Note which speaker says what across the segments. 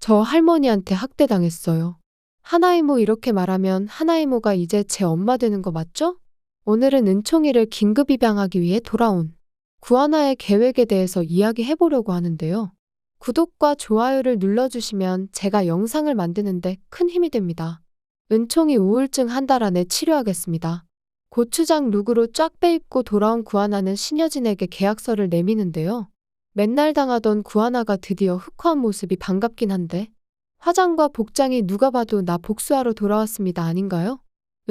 Speaker 1: 저 할머니한테 학대당했어요. 하나이모 이렇게 말하면 하나이모가 이제 제 엄마 되는 거 맞죠? 오늘은 은총이를 긴급 입양하기 위해 돌아온 구하나의 계획에 대해서 이야기해보려고 하는데요. 구독과 좋아요를 눌러주시면 제가 영상을 만드는데 큰 힘이 됩니다. 은총이 우울증 한 달 안에 치료하겠습니다. 고추장 룩으로 쫙 빼입고 돌아온 구하나는 신여진에게 계약서를 내미는데요. 맨날 당하던 구하나가 드디어 흑화한 모습이 반갑긴 한데 화장과 복장이 누가 봐도 나 복수하러 돌아왔습니다 아닌가요?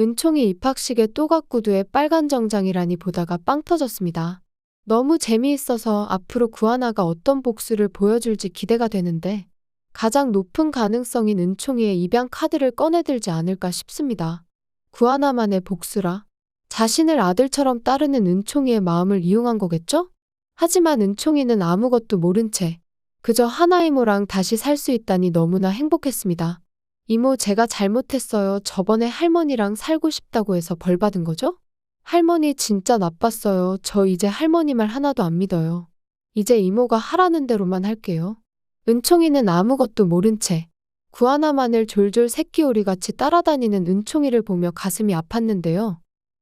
Speaker 1: 은총이 입학식에 또각구두에 빨간 정장이라니 보다가 빵 터졌습니다. 너무 재미있어서 앞으로 구하나가 어떤 복수를 보여줄지 기대가 되는데 가장 높은 가능성인 은총이의 입양 카드를 꺼내들지 않을까 싶습니다. 구하나만의 복수라 자신을 아들처럼 따르는 은총이의 마음을 이용한 거겠죠? 하지만 은총이는 아무것도 모른 채 그저 하나이모랑 다시 살 수 있다니 너무나 행복했습니다. 이모 제가 잘못했어요. 저번에 할머니랑 살고 싶다고 해서 벌 받은 거죠? 할머니 진짜 나빴어요. 저 이제 할머니 말 하나도 안 믿어요. 이제 이모가 하라는 대로만 할게요. 은총이는 아무것도 모른 채 구하나만을 졸졸 새끼오리같이 따라다니는 은총이를 보며 가슴이 아팠는데요.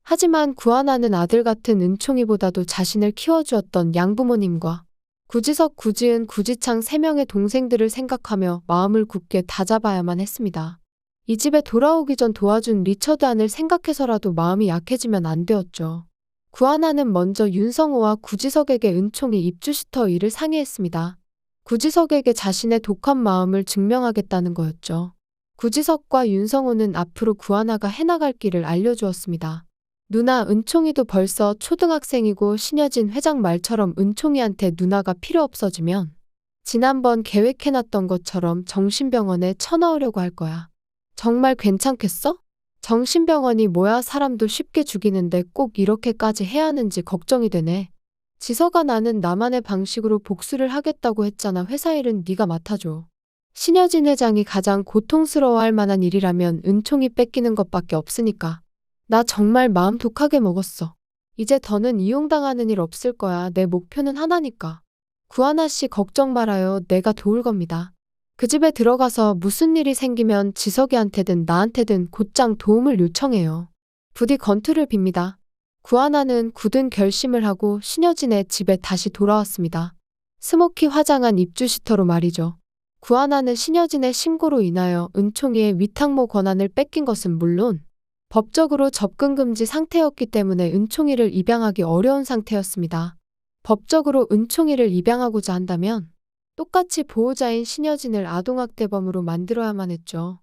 Speaker 1: 하지만 구하나는 아들 같은 은총이보다도 자신을 키워주었던 양부모님과 구지석, 구지은, 구지창 3명의 동생들을 생각하며 마음을 굳게 다잡아야만 했습니다. 이 집에 돌아오기 전 도와준 리처드 안을 생각해서라도 마음이 약해지면 안 되었죠. 구하나는 먼저 윤성호와 구지석에게 은총이 입주시터 일을 상의했습니다. 구지석에게 자신의 독한 마음을 증명하겠다는 거였죠. 구지석과 윤성호는 앞으로 구하나가 해나갈 길을 알려주었습니다. 누나 은총이도 벌써 초등학생이고 신여진 회장 말처럼 은총이한테 누나가 필요 없어지면 지난번 계획해놨던 것처럼 정신병원에 쳐넣으려고 할 거야. 정말 괜찮겠어? 정신병원이 뭐야 사람도 쉽게 죽이는데 꼭 이렇게까지 해야 하는지 걱정이 되네. 지석아 나는 나만의 방식으로 복수를 하겠다고 했잖아. 회사 일은 네가 맡아줘. 신여진 회장이 가장 고통스러워할 만한 일이라면 은총이 뺏기는 것밖에 없으니까. 나 정말 마음 독하게 먹었어. 이제 더는 이용당하는 일 없을 거야. 내 목표는 하나니까. 구하나 씨 걱정 말아요. 내가 도울 겁니다. 그 집에 들어가서 무슨 일이 생기면 지석이한테든 나한테든 곧장 도움을 요청해요. 부디 건투를 빕니다. 구하나는 굳은 결심을 하고 신여진의 집에 다시 돌아왔습니다. 스모키 화장한 입주시터로 말이죠. 구하나는 신여진의 신고로 인하여 은총이의 위탁모 권한을 뺏긴 것은 물론 법적으로 접근 금지 상태였기 때문에 은총이를 입양하기 어려운 상태였습니다. 법적으로 은총이를 입양하고자 한다면 똑같이 보호자인 신여진을 아동학대범으로 만들어야만 했죠.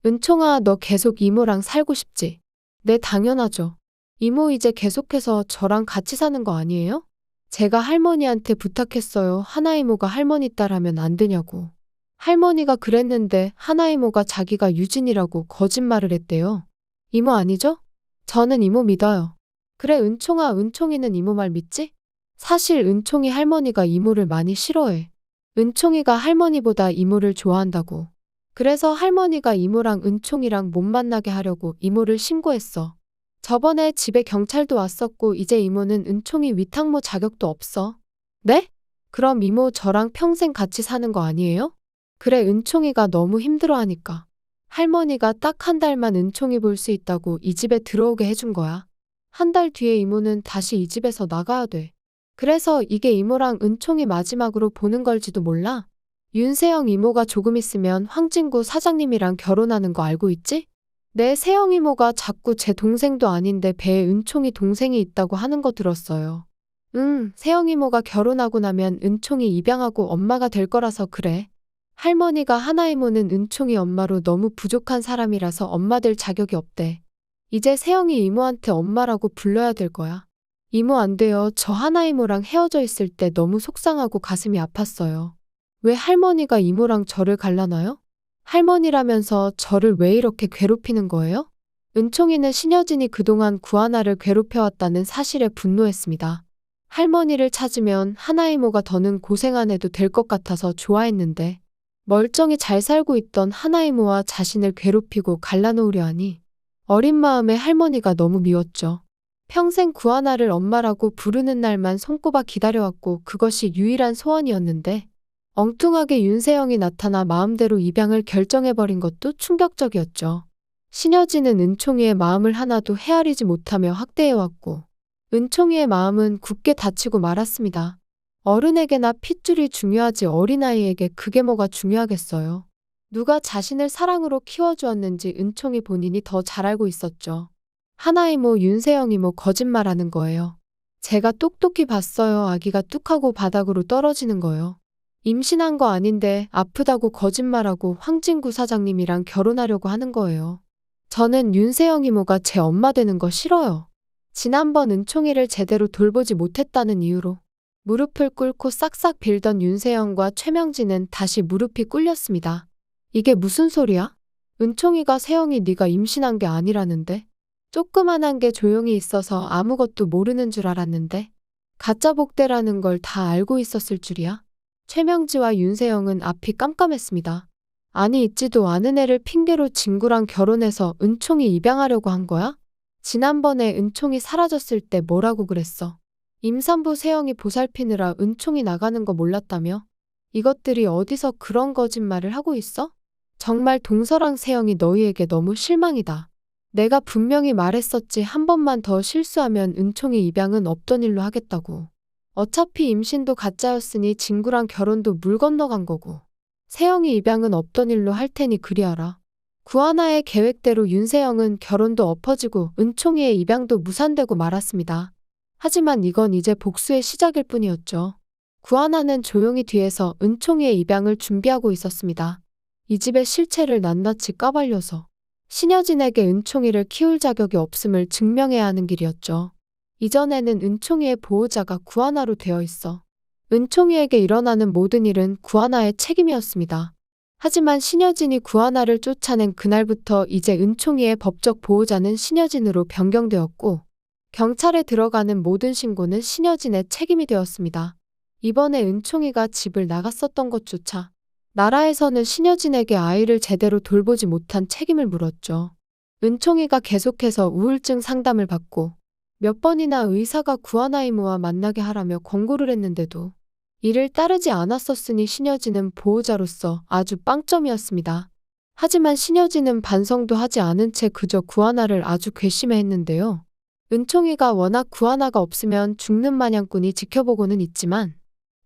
Speaker 1: 은총아, 너 계속 이모랑 살고 싶지? 네, 당연하죠. 이모 이제 계속해서 저랑 같이 사는 거 아니에요? 제가 할머니한테 부탁했어요. 하나이모가 할머니 딸하면 안 되냐고. 할머니가 그랬는데 하나이모가 자기가 유진이라고 거짓말을 했대요. 이모 아니죠? 저는 이모 믿어요. 그래 은총아, 은총이는 이모 말 믿지? 사실 은총이 할머니가 이모를 많이 싫어해. 은총이가 할머니보다 이모를 좋아한다고. 그래서 할머니가 이모랑 은총이랑 못 만나게 하려고 이모를 신고했어. 저번에 집에 경찰도 왔었고 이제 이모는 은총이 위탁모 자격도 없어. 네? 그럼 이모 저랑 평생 같이 사는 거 아니에요? 그래 은총이가 너무 힘들어하니까. 할머니가 딱 한 달만 은총이 볼 수 있다고 이 집에 들어오게 해준 거야. 한 달 뒤에 이모는 다시 이 집에서 나가야 돼. 그래서 이게 이모랑 은총이 마지막으로 보는 걸지도 몰라. 윤세영 이모가 조금 있으면 황진구 사장님이랑 결혼하는 거 알고 있지? 내 세영 이모가 자꾸 제 동생도 아닌데 배에 은총이 동생이 있다고 하는 거 들었어요. 세영 이모가 결혼하고 나면 은총이 입양하고 엄마가 될 거라서 그래. 할머니가 하나이모는 은총이 엄마로 너무 부족한 사람이라서 엄마 될 자격이 없대. 이제 세영이 이모한테 엄마라고 불러야 될 거야. 이모 안 돼요. 저 하나이모랑 헤어져 있을 때 너무 속상하고 가슴이 아팠어요. 왜 할머니가 이모랑 저를 갈라놔요? 할머니라면서 저를 왜 이렇게 괴롭히는 거예요? 은총이는 신여진이 그동안 구하나를 괴롭혀왔다는 사실에 분노했습니다. 할머니를 찾으면 하나이모가 더는 고생 안 해도 될 것 같아서 좋아했는데 멀쩡히 잘 살고 있던 하나이모와 자신을 괴롭히고 갈라놓으려 하니 어린 마음에 할머니가 너무 미웠죠. 평생 구하나를 엄마라고 부르는 날만 손꼽아 기다려왔고 그것이 유일한 소원이었는데 엉뚱하게 윤세영이 나타나 마음대로 입양을 결정해버린 것도 충격적이었죠. 신여진은 은총이의 마음을 하나도 헤아리지 못하며 학대해왔고 은총이의 마음은 굳게 다치고 말았습니다. 어른에게나 핏줄이 중요하지 어린아이에게 그게 뭐가 중요하겠어요. 누가 자신을 사랑으로 키워주었는지 은총이 본인이 더 잘 알고 있었죠. 하나 이모 윤세영 이모 거짓말하는 거예요. 제가 똑똑히 봤어요. 아기가 뚝하고 바닥으로 떨어지는 거요. 임신한 거 아닌데 아프다고 거짓말하고 황진구 사장님이랑 결혼하려고 하는 거예요. 저는 윤세영 이모가 제 엄마 되는 거 싫어요. 지난번 은총이를 제대로 돌보지 못했다는 이유로 무릎을 꿇고 싹싹 빌던 윤세영과 최명진은 다시 무릎이 꿇렸습니다. 이게 무슨 소리야? 은총이가 세영이 네가 임신한 게 아니라는데? 조그만한 게 조용히 있어서 아무것도 모르는 줄 알았는데? 가짜 복대라는 걸 다 알고 있었을 줄이야? 최명지와 윤세영은 앞이 깜깜했습니다. 아니 있지도 않은 애를 핑계로 진구랑 결혼해서 은총이 입양하려고 한 거야? 지난번에 은총이 사라졌을 때 뭐라고 그랬어? 임산부 세영이 보살피느라 은총이 나가는 거 몰랐다며? 이것들이 어디서 그런 거짓말을 하고 있어? 정말 동서랑 세영이 너희에게 너무 실망이다. 내가 분명히 말했었지. 한 번만 더 실수하면 은총이 입양은 없던 일로 하겠다고. 어차피 임신도 가짜였으니 진구랑 결혼도 물 건너간 거고. 세영이 입양은 없던 일로 할 테니 그리하라. 구하나의 계획대로 윤세영은 결혼도 엎어지고 은총이의 입양도 무산되고 말았습니다. 하지만 이건 이제 복수의 시작일 뿐이었죠. 구하나는 조용히 뒤에서 은총이의 입양을 준비하고 있었습니다. 이 집의 실체를 낱낱이 까발려서 신여진에게 은총이를 키울 자격이 없음을 증명해야 하는 길이었죠. 이전에는 은총이의 보호자가 구하나로 되어 있어 은총이에게 일어나는 모든 일은 구하나의 책임이었습니다. 하지만 신여진이 구하나를 쫓아낸 그날부터 이제 은총이의 법적 보호자는 신여진으로 변경되었고 경찰에 들어가는 모든 신고는 신여진의 책임이 되었습니다. 이번에 은총이가 집을 나갔었던 것조차 나라에서는 신여진에게 아이를 제대로 돌보지 못한 책임을 물었죠. 은총이가 계속해서 우울증 상담을 받고 몇 번이나 의사가 구하나 이모와 만나게 하라며 권고를 했는데도 이를 따르지 않았었으니 신여진은 보호자로서 아주 빵점이었습니다. 하지만 신여진은 반성도 하지 않은 채 그저 구하나를 아주 괘씸해했는데요. 은총이가 워낙 구하나가 없으면 죽는 마냥꾼이 지켜보고는 있지만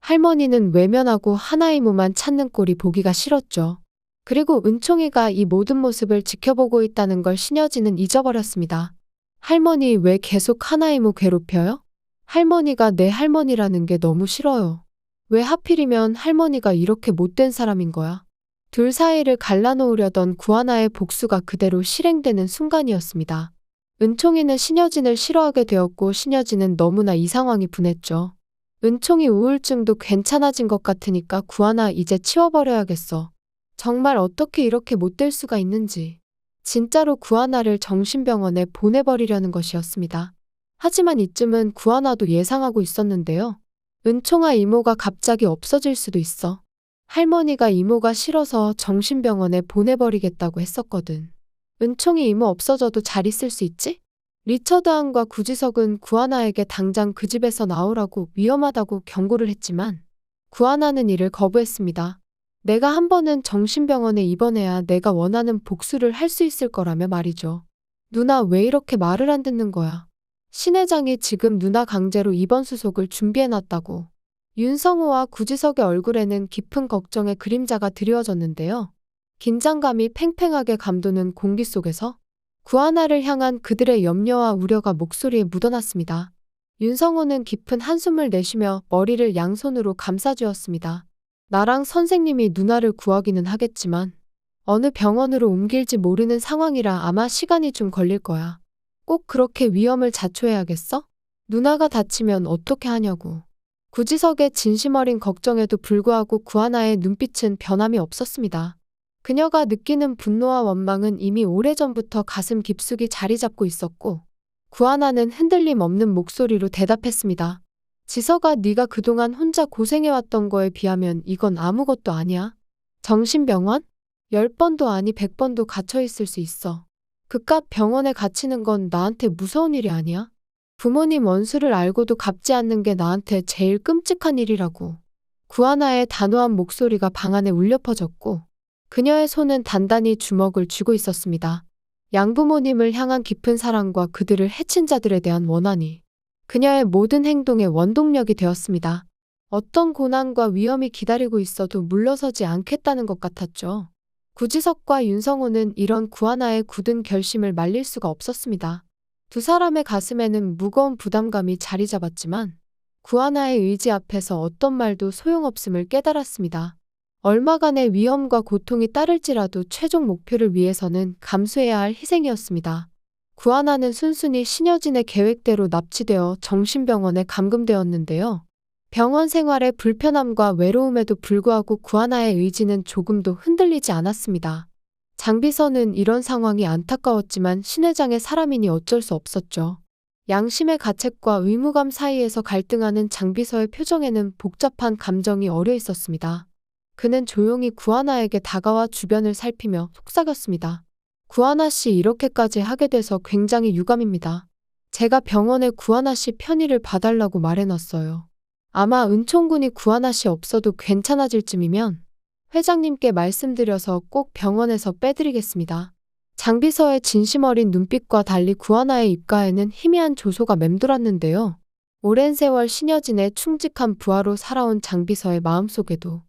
Speaker 1: 할머니는 외면하고 하나 이모만 찾는 꼴이 보기가 싫었죠. 그리고 은총이가 이 모든 모습을 지켜보고 있다는 걸 신여진은 잊어버렸습니다. 할머니 왜 계속 하나 이모 괴롭혀요? 할머니가 내 할머니라는 게 너무 싫어요. 왜 하필이면 할머니가 이렇게 못된 사람인 거야? 둘 사이를 갈라놓으려던 구하나의 복수가 그대로 실행되는 순간이었습니다. 은총이는 신여진을 싫어하게 되었고 신여진은 너무나 이 상황이 분했죠. 은총이 우울증도 괜찮아진 것 같으니까 구하나 이제 치워버려야겠어. 정말 어떻게 이렇게 못될 수가 있는지. 진짜로 구하나를 정신병원에 보내버리려는 것이었습니다. 하지만 이쯤은 구하나도 예상하고 있었는데요. 은총아 이모가 갑자기 없어질 수도 있어. 할머니가 이모가 싫어서 정신병원에 보내버리겠다고 했었거든. 은총이 이모 없어져도 잘 있을 수 있지? 리처드안과 구지석은 구하나에게 당장 그 집에서 나오라고 위험하다고 경고를 했지만 구하나는 이를 거부했습니다. 내가 한 번은 정신병원에 입원해야 내가 원하는 복수를 할 수 있을 거라며 말이죠. 누나 왜 이렇게 말을 안 듣는 거야? 신 회장이 지금 누나 강제로 입원 수속을 준비해놨다고. 윤성호와 구지석의 얼굴에는 깊은 걱정의 그림자가 드리워졌는데요. 긴장감이 팽팽하게 감도는 공기 속에서 구하나를 향한 그들의 염려와 우려가 목소리에 묻어났습니다. 윤성호는 깊은 한숨을 내쉬며 머리를 양손으로 감싸주었습니다. 나랑 선생님이 누나를 구하기는 하겠지만 어느 병원으로 옮길지 모르는 상황이라 아마 시간이 좀 걸릴 거야. 꼭 그렇게 위험을 자초해야겠어? 누나가 다치면 어떻게 하냐고. 구지석의 진심 어린 걱정에도 불구하고 구하나의 눈빛은 변함이 없었습니다. 그녀가 느끼는 분노와 원망은 이미 오래전부터 가슴 깊숙이 자리 잡고 있었고 구하나는 흔들림 없는 목소리로 대답했습니다. 지석아, 네가 그동안 혼자 고생해왔던 거에 비하면 이건 아무것도 아니야. 정신병원? 10번도 아니 100번도 갇혀있을 수 있어. 그깟 병원에 갇히는 건 나한테 무서운 일이 아니야. 부모님 원수를 알고도 갚지 않는 게 나한테 제일 끔찍한 일이라고. 구하나의 단호한 목소리가 방 안에 울려 퍼졌고 그녀의 손은 단단히 주먹을 쥐고 있었습니다. 양부모님을 향한 깊은 사랑과 그들을 해친 자들에 대한 원한이 그녀의 모든 행동의 원동력이 되었습니다. 어떤 고난과 위험이 기다리고 있어도 물러서지 않겠다는 것 같았죠. 구지석과 윤성호는 이런 구하나의 굳은 결심을 말릴 수가 없었습니다. 두 사람의 가슴에는 무거운 부담감이 자리 잡았지만 구하나의 의지 앞에서 어떤 말도 소용없음을 깨달았습니다. 얼마간의 위험과 고통이 따를지라도 최종 목표를 위해서는 감수해야 할 희생이었습니다. 구하나는 순순히 신여진의 계획대로 납치되어 정신병원에 감금되었는데요. 병원 생활의 불편함과 외로움에도 불구하고 구하나의 의지는 조금도 흔들리지 않았습니다. 장비서는 이런 상황이 안타까웠지만 신 회장의 사람이니 어쩔 수 없었죠. 양심의 가책과 의무감 사이에서 갈등하는 장비서의 표정에는 복잡한 감정이 어려 있었습니다. 그는 조용히 구하나에게 다가와 주변을 살피며 속삭였습니다. 구하나 씨 이렇게까지 하게 돼서 굉장히 유감입니다. 제가 병원에 구하나 씨 편의를 봐달라고 말해놨어요. 아마 은총군이 구하나 씨 없어도 괜찮아질 쯤이면 회장님께 말씀드려서 꼭 병원에서 빼드리겠습니다. 장비서의 진심 어린 눈빛과 달리 구하나의 입가에는 희미한 조소가 맴돌았는데요. 오랜 세월 신여진의 충직한 부하로 살아온 장비서의 마음속에도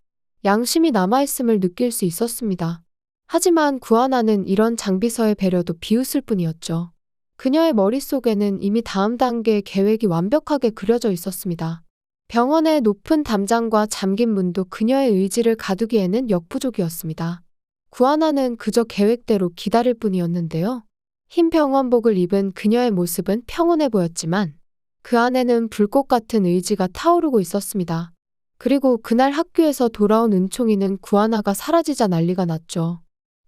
Speaker 1: 양심이 남아있음을 느낄 수 있었습니다. 하지만 구하나는 이런 장비서의 배려도 비웃을 뿐이었죠. 그녀의 머릿속에는 이미 다음 단계의 계획이 완벽하게 그려져 있었습니다. 병원의 높은 담장과 잠긴 문도 그녀의 의지를 가두기에는 역부족이었습니다. 구하나는 그저 계획대로 기다릴 뿐이었는데요. 흰 병원복을 입은 그녀의 모습은 평온해 보였지만 그 안에는 불꽃 같은 의지가 타오르고 있었습니다. 그리고 그날 학교에서 돌아온 은총이는 구하나가 사라지자 난리가 났죠.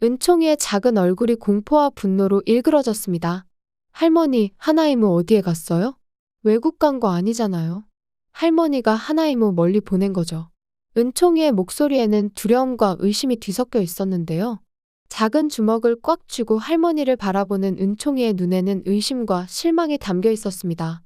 Speaker 1: 은총이의 작은 얼굴이 공포와 분노로 일그러졌습니다. 할머니, 하나이모 어디에 갔어요? 외국 간 거 아니잖아요. 할머니가 하나이모 멀리 보낸 거죠. 은총이의 목소리에는 두려움과 의심이 뒤섞여 있었는데요. 작은 주먹을 꽉 쥐고 할머니를 바라보는 은총이의 눈에는 의심과 실망이 담겨 있었습니다.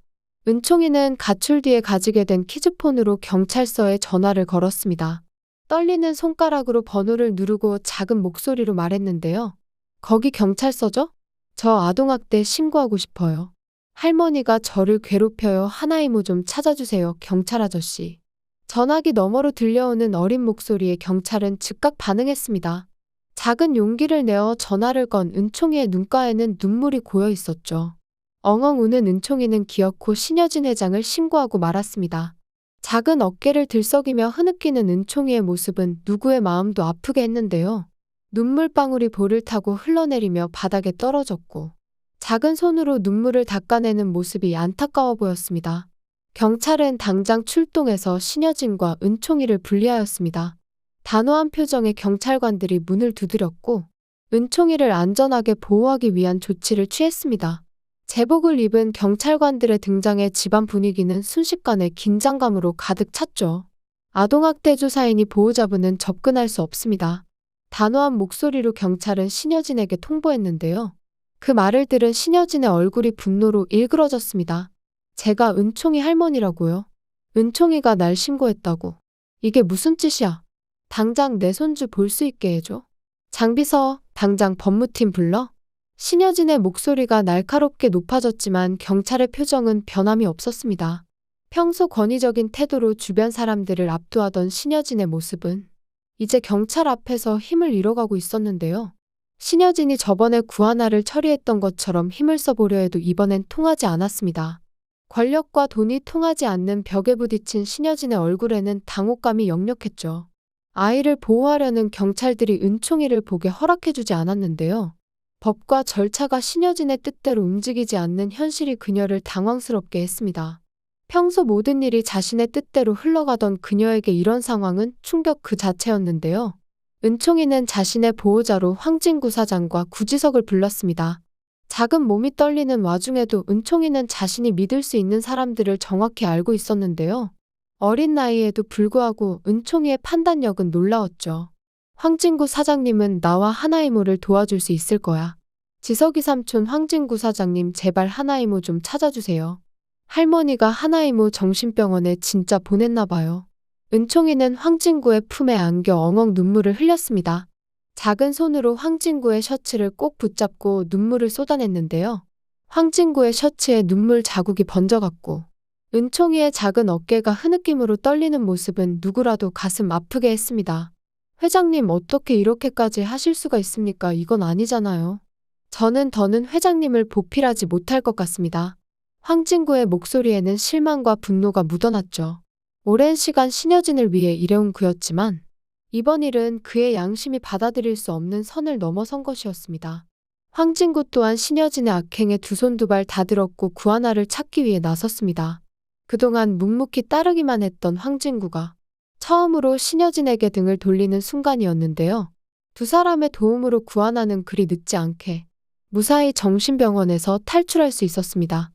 Speaker 1: 은총이는 가출 뒤에 가지게 된 키즈폰으로 경찰서에 전화를 걸었습니다. 떨리는 손가락으로 번호를 누르고 작은 목소리로 말했는데요. 거기 경찰서죠? 저 아동학대 신고하고 싶어요. 할머니가 저를 괴롭혀요. 하나이모 좀 찾아주세요. 경찰 아저씨. 전화기 너머로 들려오는 어린 목소리에 경찰은 즉각 반응했습니다. 작은 용기를 내어 전화를 건 은총이의 눈가에는 눈물이 고여 있었죠. 엉엉 우는 은총이는 기어코 신여진 회장을 신고하고 말았습니다. 작은 어깨를 들썩이며 흐느끼는 은총이의 모습은 누구의 마음도 아프게 했는데요. 눈물방울이 볼을 타고 흘러내리며 바닥에 떨어졌고 작은 손으로 눈물을 닦아내는 모습이 안타까워 보였습니다. 경찰은 당장 출동해서 신여진과 은총이를 분리하였습니다. 단호한 표정의 경찰관들이 문을 두드렸고 은총이를 안전하게 보호하기 위한 조치를 취했습니다. 제복을 입은 경찰관들의 등장에 집안 분위기는 순식간에 긴장감으로 가득 찼죠. 아동학대 조사인이 보호자분은 접근할 수 없습니다. 단호한 목소리로 경찰은 신여진에게 통보했는데요. 그 말을 들은 신여진의 얼굴이 분노로 일그러졌습니다. 제가 은총이 할머니라고요? 은총이가 날 신고했다고. 이게 무슨 짓이야? 당장 내 손주 볼 수 있게 해줘. 장비서, 당장 법무팀 불러? 신여진의 목소리가 날카롭게 높아졌지만 경찰의 표정은 변함이 없었습니다. 평소 권위적인 태도로 주변 사람들을 압도하던 신여진의 모습은 이제 경찰 앞에서 힘을 잃어가고 있었는데요. 신여진이 저번에 구하나를 처리했던 것처럼 힘을 써보려 해도 이번엔 통하지 않았습니다. 권력과 돈이 통하지 않는 벽에 부딪힌 신여진의 얼굴에는 당혹감이 역력했죠. 아이를 보호하려는 경찰들이 은총이를 보게 허락해주지 않았는데요. 법과 절차가 신여진의 뜻대로 움직이지 않는 현실이 그녀를 당황스럽게 했습니다. 평소 모든 일이 자신의 뜻대로 흘러가던 그녀에게 이런 상황은 충격 그 자체였는데요. 은총이는 자신의 보호자로 황진구 사장과 구지석을 불렀습니다. 작은 몸이 떨리는 와중에도 은총이는 자신이 믿을 수 있는 사람들을 정확히 알고 있었는데요. 어린 나이에도 불구하고 은총이의 판단력은 놀라웠죠. 황진구 사장님은 나와 하나이모를 도와줄 수 있을 거야. 지석이 삼촌 황진구 사장님 제발 하나이모 좀 찾아주세요. 할머니가 하나이모 정신병원에 진짜 보냈나 봐요. 은총이는 황진구의 품에 안겨 엉엉 눈물을 흘렸습니다. 작은 손으로 황진구의 셔츠를 꼭 붙잡고 눈물을 쏟아냈는데요. 황진구의 셔츠에 눈물 자국이 번져갔고 은총이의 작은 어깨가 흐느낌으로 떨리는 모습은 누구라도 가슴 아프게 했습니다. 회장님 어떻게 이렇게까지 하실 수가 있습니까? 이건 아니잖아요. 저는 더는 회장님을 보필하지 못할 것 같습니다. 황진구의 목소리에는 실망과 분노가 묻어났죠. 오랜 시간 신여진을 위해 일해온 그였지만 이번 일은 그의 양심이 받아들일 수 없는 선을 넘어선 것이었습니다. 황진구 또한 신여진의 악행에 두 손 두 발 다 들었고 구하나를 찾기 위해 나섰습니다. 그동안 묵묵히 따르기만 했던 황진구가 처음으로 신여진에게 등을 돌리는 순간이었는데요. 두 사람의 도움으로 구하나는 그리 늦지 않게 무사히 정신병원에서 탈출할 수 있었습니다.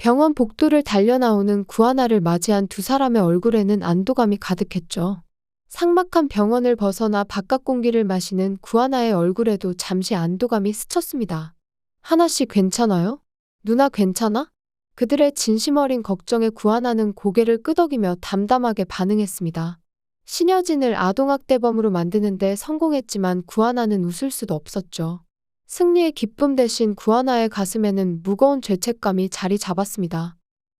Speaker 1: 병원 복도를 달려나오는 구하나를 맞이한 두 사람의 얼굴에는 안도감이 가득했죠. 삭막한 병원을 벗어나 바깥 공기를 마시는 구하나의 얼굴에도 잠시 안도감이 스쳤습니다. 하나씨 괜찮아요? 누나 괜찮아? 그들의 진심 어린 걱정에 구하나는 고개를 끄덕이며 담담하게 반응했습니다. 신여진을 아동학대범으로 만드는데 성공했지만 구하나는 웃을 수도 없었죠. 승리의 기쁨 대신 구하나의 가슴에는 무거운 죄책감이 자리 잡았습니다.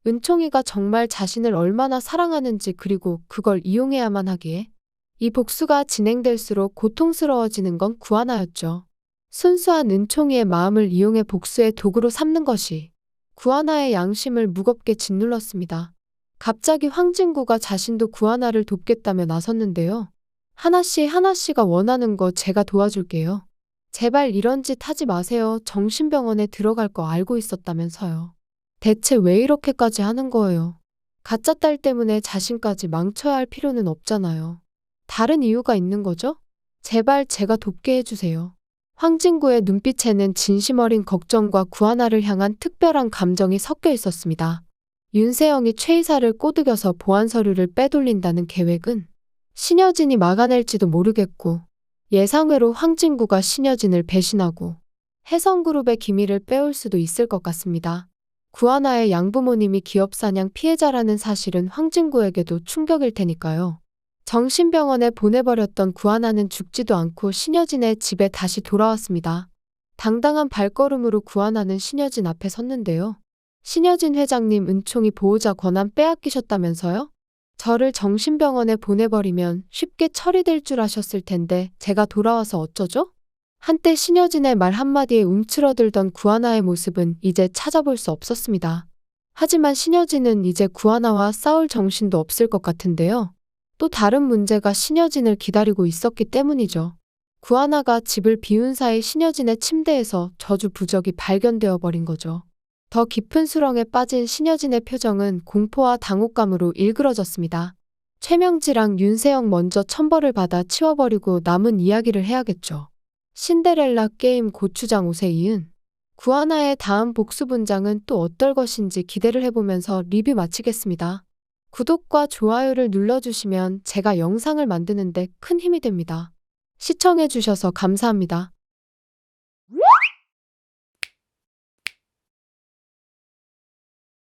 Speaker 1: 은총이가 정말 자신을 얼마나 사랑하는지 그리고 그걸 이용해야만 하기에 이 복수가 진행될수록 고통스러워지는 건 구하나였죠. 순수한 은총이의 마음을 이용해 복수의 도구로 삼는 것이 구하나의 양심을 무겁게 짓눌렀습니다. 갑자기 황진구가 자신도 구하나를 돕겠다며 나섰는데요. 하나씨가 원하는 거 제가 도와줄게요. 제발 이런 짓 하지 마세요. 정신병원에 들어갈 거 알고 있었다면서요. 대체 왜 이렇게까지 하는 거예요? 가짜 딸 때문에 자신까지 망쳐야 할 필요는 없잖아요. 다른 이유가 있는 거죠? 제발 제가 돕게 해주세요. 황진구의 눈빛에는 진심 어린 걱정과 구하나를 향한 특별한 감정이 섞여 있었습니다. 윤세영이 최 이사를 꼬드겨서 보안 서류를 빼돌린다는 계획은 신여진이 막아낼지도 모르겠고 예상외로 황진구가 신여진을 배신하고 혜성그룹의 기밀을 빼올 수도 있을 것 같습니다. 구하나의 양부모님이 기업사냥 피해자라는 사실은 황진구에게도 충격일 테니까요. 정신병원에 보내버렸던 구하나는 죽지도 않고 신여진의 집에 다시 돌아왔습니다. 당당한 발걸음으로 구하나는 신여진 앞에 섰는데요. 신여진 회장님 은총이 보호자 권한 빼앗기셨다면서요? 저를 정신병원에 보내버리면 쉽게 처리될 줄 아셨을 텐데 제가 돌아와서 어쩌죠? 한때 신여진의 말 한마디에 움츠러들던 구하나의 모습은 이제 찾아볼 수 없었습니다. 하지만 신여진은 이제 구하나와 싸울 정신도 없을 것 같은데요. 또 다른 문제가 신여진을 기다리고 있었기 때문이죠. 구하나가 집을 비운 사이 신여진의 침대에서 저주 부적이 발견되어 버린 거죠. 더 깊은 수렁에 빠진 신여진의 표정은 공포와 당혹감으로 일그러졌습니다. 최명지랑 윤세영 먼저 천벌을 받아 치워버리고 남은 이야기를 해야겠죠. 신데렐라 게임 고추장 옷에 이은 구하나의 다음 복수 분장은 또 어떨 것인지 기대를 해보면서 리뷰 마치겠습니다. 구독과 좋아요를 눌러주시면 제가 영상을 만드는데 큰 힘이 됩니다. 시청해주셔서 감사합니다.